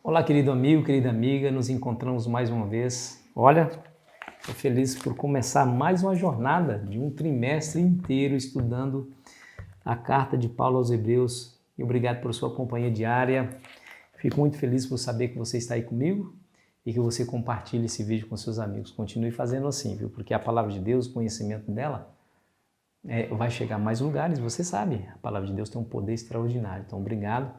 Olá, querido amigo, querida amiga, nos encontramos mais uma vez. Olha, estou feliz por começar mais uma jornada de um trimestre inteiro estudando a carta de Paulo aos Hebreus. E obrigado por sua companhia diária. Fico muito feliz por saber que você está aí comigo e que você compartilhe esse vídeo com seus amigos. Continue fazendo assim, viu? Porque a palavra de Deus, o conhecimento dela, vai chegar a mais lugares, você sabe. A palavra de Deus tem um poder extraordinário. Então, obrigado,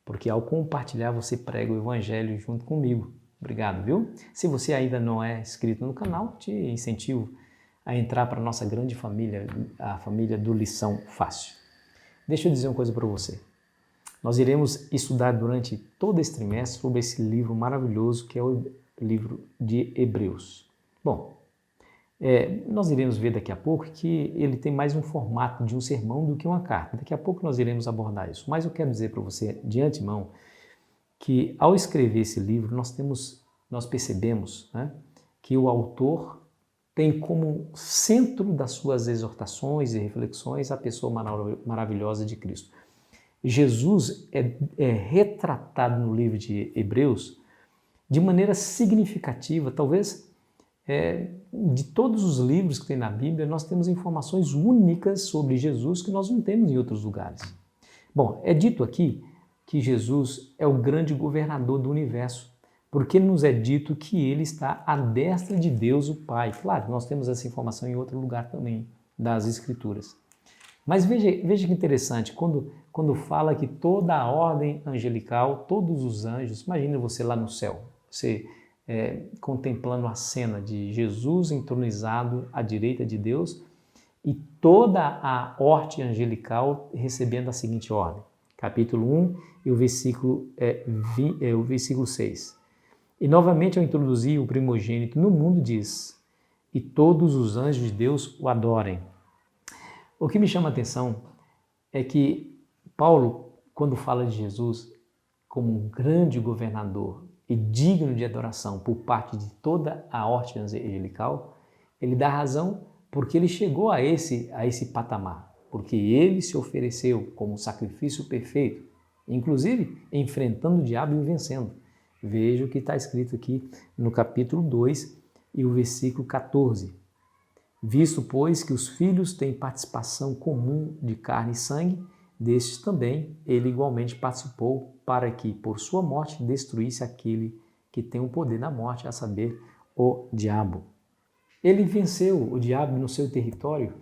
porque ao compartilhar você prega o evangelho junto comigo. Obrigado, viu? Se você ainda não é inscrito no canal, te incentivo a entrar para a nossa grande família, a família do Lição Fácil. Deixa eu dizer uma coisa para você. Nós iremos estudar durante todo esse trimestre sobre esse livro maravilhoso que é o livro de Hebreus. Bom, nós iremos ver daqui a pouco que ele tem mais um formato de um sermão do que uma carta. Daqui a pouco nós iremos abordar isso. Mas eu quero dizer para você de antemão que ao escrever esse livro nós percebemos, né, que o autor tem como centro das suas exortações e reflexões a pessoa maravilhosa de Cristo. Jesus é retratado no livro de Hebreus de maneira significativa, talvez de todos os livros que tem na Bíblia, nós temos informações únicas sobre Jesus que nós não temos em outros lugares. Bom, é dito aqui que Jesus é o grande governador do universo, porque nos é dito que ele está à destra de Deus, o Pai. Claro, nós temos essa informação em outro lugar também, das Escrituras. Mas veja que interessante, quando fala que toda a ordem angelical, todos os anjos, imagina você lá no céu, você contemplando a cena de Jesus entronizado à direita de Deus e toda a horte angelical recebendo a seguinte ordem. Capítulo 1 e o versículo 6. E novamente ao introduzir o primogênito no mundo diz, e todos os anjos de Deus o adorem. O que me chama a atenção é que Paulo, quando fala de Jesus como um grande governador e digno de adoração por parte de toda a horte angelical, ele dá razão porque ele chegou a esse patamar, porque ele se ofereceu como sacrifício perfeito, inclusive enfrentando o diabo e o vencendo. Veja o que está escrito aqui no capítulo 2 e o versículo 14. Visto, pois, que os filhos têm participação comum de carne e sangue, destes também ele igualmente participou, para que, por sua morte, destruísse aquele que tem o poder na morte, a saber, o diabo. Ele venceu o diabo no seu território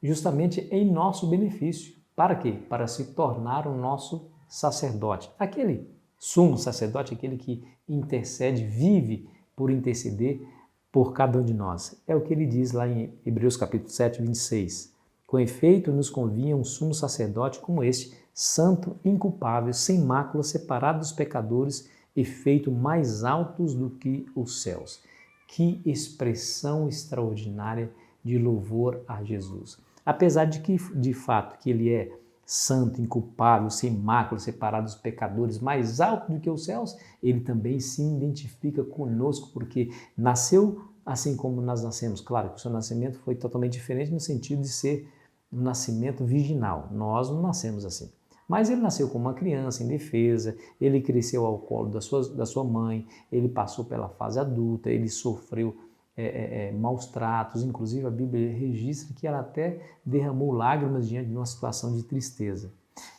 justamente em nosso benefício. Para quê? Para se tornar o nosso sacerdote. Aquele sumo sacerdote, aquele que intercede, vive por interceder por cada um de nós. É o que ele diz lá em Hebreus capítulo 7, 26. Com efeito, nos convinha um sumo sacerdote como este, santo, inculpável, sem mácula, separado dos pecadores e feito mais altos do que os céus. Que expressão extraordinária de louvor a Jesus. Apesar de que, de fato, que ele é santo, inculpável, sem mácula, separado dos pecadores, mais alto do que os céus, ele também se identifica conosco, porque nasceu assim como nós nascemos. Claro que o seu nascimento foi totalmente diferente no sentido de ser um nascimento virginal. Nós não nascemos assim. Mas ele nasceu como uma criança indefesa, ele cresceu ao colo da sua mãe, ele passou pela fase adulta, ele sofreu maus tratos, inclusive a Bíblia registra que ela até derramou lágrimas diante de uma situação de tristeza.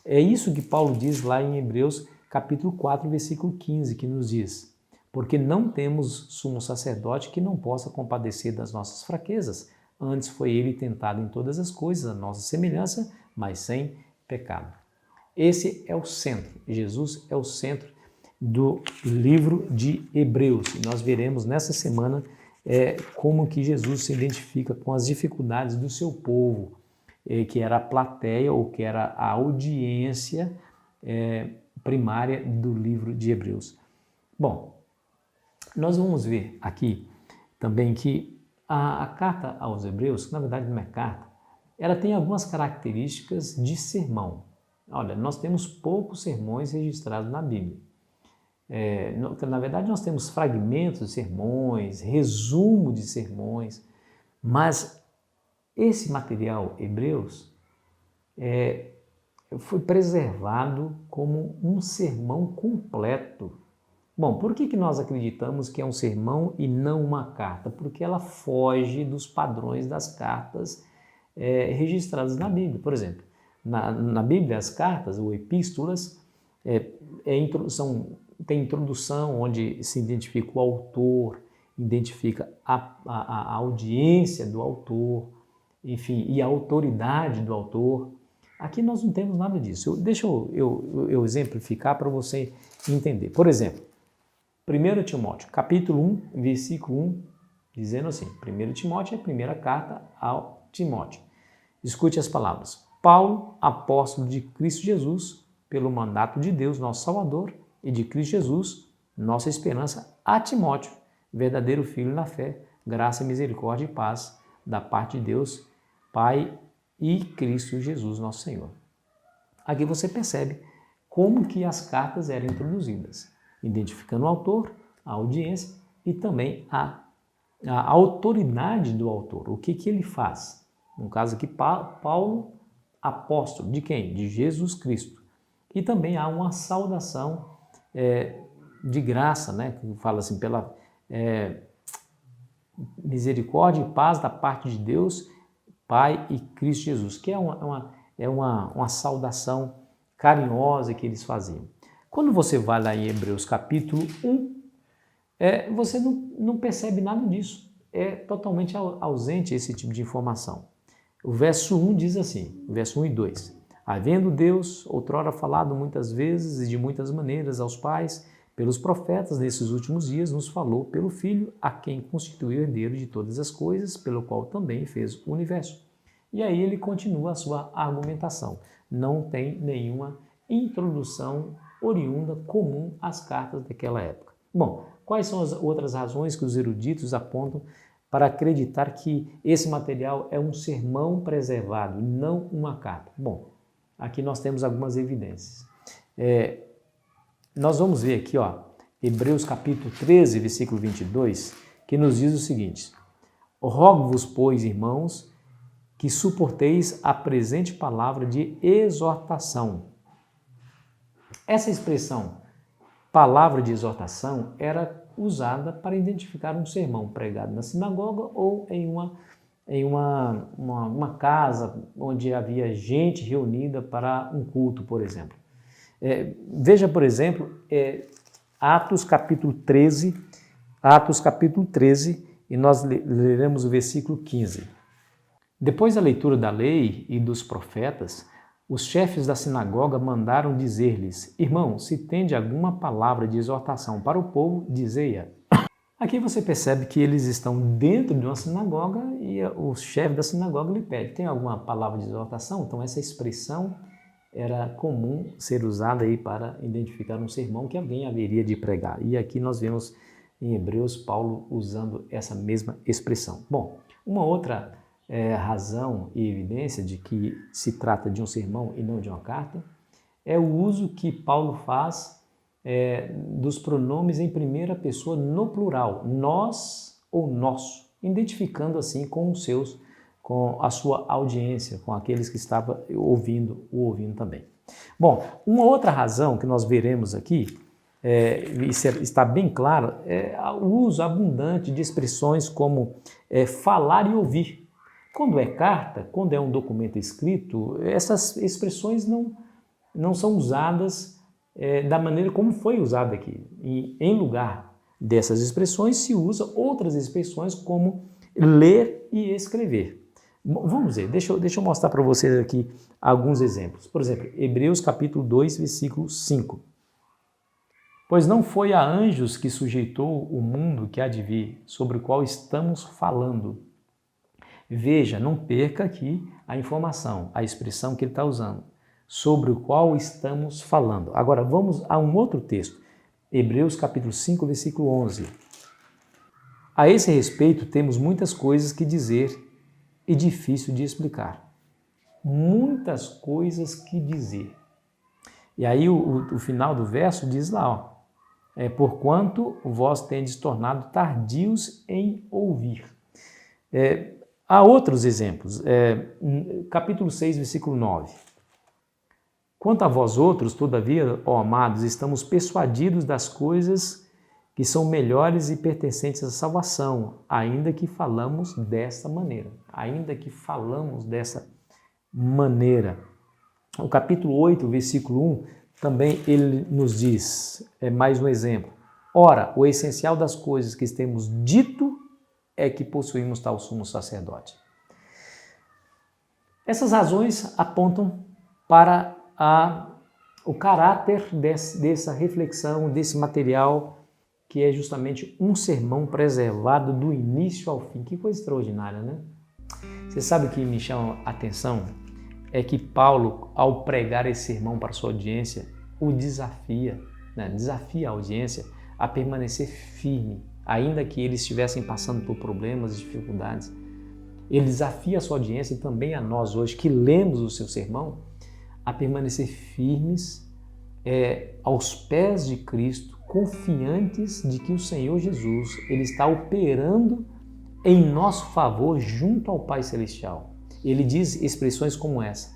É isso que Paulo diz lá em Hebreus capítulo 4, versículo 15, que nos diz, porque não temos sumo sacerdote que não possa compadecer das nossas fraquezas, antes foi ele tentado em todas as coisas, a nossa semelhança, mas sem pecado. Esse é o centro, Jesus é o centro do livro de Hebreus, e nós veremos nessa semana como que Jesus se identifica com as dificuldades do seu povo, que era a plateia ou que era a audiência primária do livro de Hebreus. Bom, nós vamos ver aqui também que a carta aos Hebreus, que na verdade não é carta, ela tem algumas características de sermão. Olha, nós temos poucos sermões registrados na Bíblia. Na verdade, nós temos fragmentos de sermões, resumo de sermões, mas esse material Hebreus foi preservado como um sermão completo. Bom, por que nós acreditamos que é um sermão e não uma carta? Porque ela foge dos padrões das cartas registradas na Bíblia. Por exemplo, na Bíblia, as cartas ou epístolas tem introdução onde se identifica o autor, identifica a audiência do autor, enfim, e a autoridade do autor. Aqui nós não temos nada disso. Deixa eu exemplificar para você entender. Por exemplo, 1 Timóteo, capítulo 1, versículo 1, dizendo assim, 1 Timóteo é a primeira carta ao Timóteo. Escute as palavras. Paulo, apóstolo de Cristo Jesus, pelo mandato de Deus, nosso Salvador, e de Cristo Jesus, nossa esperança, a Timóteo, verdadeiro filho na fé, graça, misericórdia e paz da parte de Deus, Pai e Cristo Jesus, nosso Senhor. Aqui você percebe como que as cartas eram introduzidas, identificando o autor, a audiência e também a autoridade do autor, o que ele faz. No caso aqui, Paulo, apóstolo de quem? De Jesus Cristo. E também há uma saudação de graça, né? Que fala assim, pela misericórdia e paz da parte de Deus, Pai e Cristo Jesus, que é uma saudação carinhosa que eles faziam. Quando você vai lá em Hebreus capítulo 1, você não percebe nada disso. É totalmente ausente esse tipo de informação. O verso 1 diz assim, o verso 1 e 2. Havendo Deus, outrora falado muitas vezes e de muitas maneiras aos pais, pelos profetas nesses últimos dias, nos falou pelo Filho, a quem constituiu herdeiro de todas as coisas, pelo qual também fez o universo. E aí ele continua a sua argumentação. Não tem nenhuma introdução oriunda comum às cartas daquela época. Bom, quais são as outras razões que os eruditos apontam para acreditar que esse material é um sermão preservado, não uma carta? Bom, aqui nós temos algumas evidências. Nós vamos ver aqui, Hebreus capítulo 13, versículo 22, que nos diz o seguinte: rogo-vos, pois, irmãos, que suporteis a presente palavra de exortação. Essa expressão, palavra de exortação, era usada para identificar um sermão pregado na sinagoga ou em uma casa onde havia gente reunida para um culto, por exemplo. Veja, por exemplo, Atos capítulo 13, e nós leremos o versículo 15. Depois da leitura da lei e dos profetas, os chefes da sinagoga mandaram dizer-lhes: irmãos, se tende alguma palavra de exortação para o povo, dizei-a. Aqui você percebe que eles estão dentro de uma sinagoga e o chefe da sinagoga lhe pede: tem alguma palavra de exortação? Então essa expressão era comum ser usada aí para identificar um sermão que alguém haveria de pregar. E aqui nós vemos em Hebreus Paulo usando essa mesma expressão. Bom, uma outra razão e evidência de que se trata de um sermão e não de uma carta é o uso que Paulo faz dos pronomes em primeira pessoa no plural, nós ou nosso, identificando assim com a sua audiência, com aqueles que estavam ouvindo também. Bom, uma outra razão que nós veremos aqui, isso está bem claro, é o uso abundante de expressões como falar e ouvir. Quando é carta, quando é um documento escrito, essas expressões não são usadas da maneira como foi usada aqui. E, em lugar dessas expressões, se usa outras expressões como ler e escrever. Vamos ver, deixa eu mostrar para vocês aqui alguns exemplos. Por exemplo, Hebreus capítulo 2, versículo 5. Pois não foi a anjos que sujeitou o mundo que há de vir, sobre o qual estamos falando. Veja, não perca aqui a informação, a expressão que ele está usando, sobre o qual estamos falando. Agora, vamos a um outro texto, Hebreus capítulo 5, versículo 11. A esse respeito, temos muitas coisas que dizer e difícil de explicar. Muitas coisas que dizer. E aí o final do verso diz lá, porquanto vós tendes tornado tardios em ouvir. Há outros exemplos, capítulo 6, versículo 9. Quanto a vós outros, todavia, ó amados, estamos persuadidos das coisas que são melhores e pertencentes à salvação, ainda que falamos dessa maneira. Ainda que falamos dessa maneira. O capítulo 8, versículo 1, também ele nos diz, é mais um exemplo. Ora, o essencial das coisas que temos dito é que possuímos tal sumo sacerdote. Essas razões apontam para o caráter dessa reflexão, desse material, que é justamente um sermão preservado do início ao fim. Que coisa extraordinária, né? Você sabe o que me chama a atenção? É que Paulo, ao pregar esse sermão para a sua audiência, o desafia a audiência a permanecer firme, ainda que eles estivessem passando por problemas, dificuldades. Ele desafia a sua audiência e também a nós hoje, que lemos o seu sermão, a permanecer firmes aos pés de Cristo, confiantes de que o Senhor Jesus ele está operando em nosso favor junto ao Pai Celestial. Ele diz expressões como essa: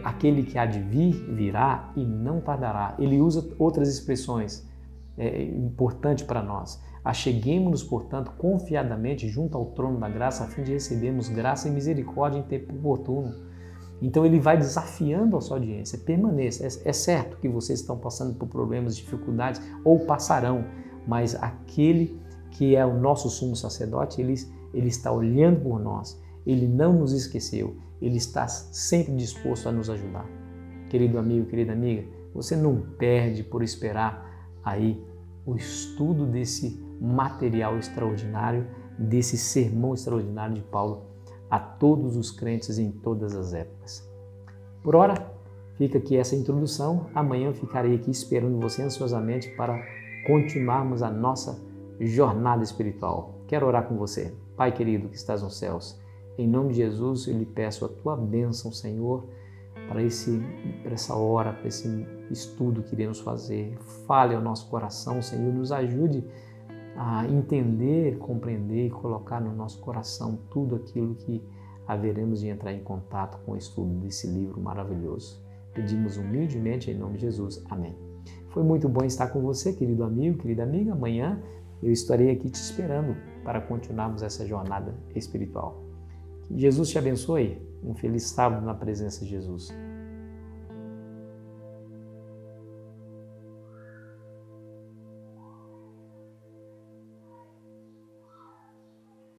aquele que há de vir, virá e não tardará. Ele usa outras expressões importantes para nós. Acheguemo-nos, portanto, confiadamente junto ao trono da graça, a fim de recebermos graça e misericórdia em tempo oportuno. Então ele vai desafiando a sua audiência, permaneça. É certo que vocês estão passando por problemas, dificuldades, ou passarão, mas aquele que é o nosso sumo sacerdote, ele está olhando por nós, ele não nos esqueceu, ele está sempre disposto a nos ajudar. Querido amigo, querida amiga, você não perde por esperar aí o estudo desse material extraordinário, desse sermão extraordinário de Paulo a todos os crentes em todas as épocas. Por ora, fica aqui essa introdução. Amanhã eu ficarei aqui esperando você ansiosamente para continuarmos a nossa jornada espiritual. Quero orar com você. Pai querido que estás nos céus, em nome de Jesus eu lhe peço a tua bênção, Senhor, para essa hora, para esse estudo que iremos fazer. Fale ao nosso coração, Senhor, nos ajude a entender, compreender e colocar no nosso coração tudo aquilo que haveremos de entrar em contato com o estudo desse livro maravilhoso. Pedimos humildemente em nome de Jesus. Amém. Foi muito bom estar com você, querido amigo, querida amiga. Amanhã eu estarei aqui te esperando para continuarmos essa jornada espiritual. Que Jesus te abençoe. Um feliz sábado na presença de Jesus.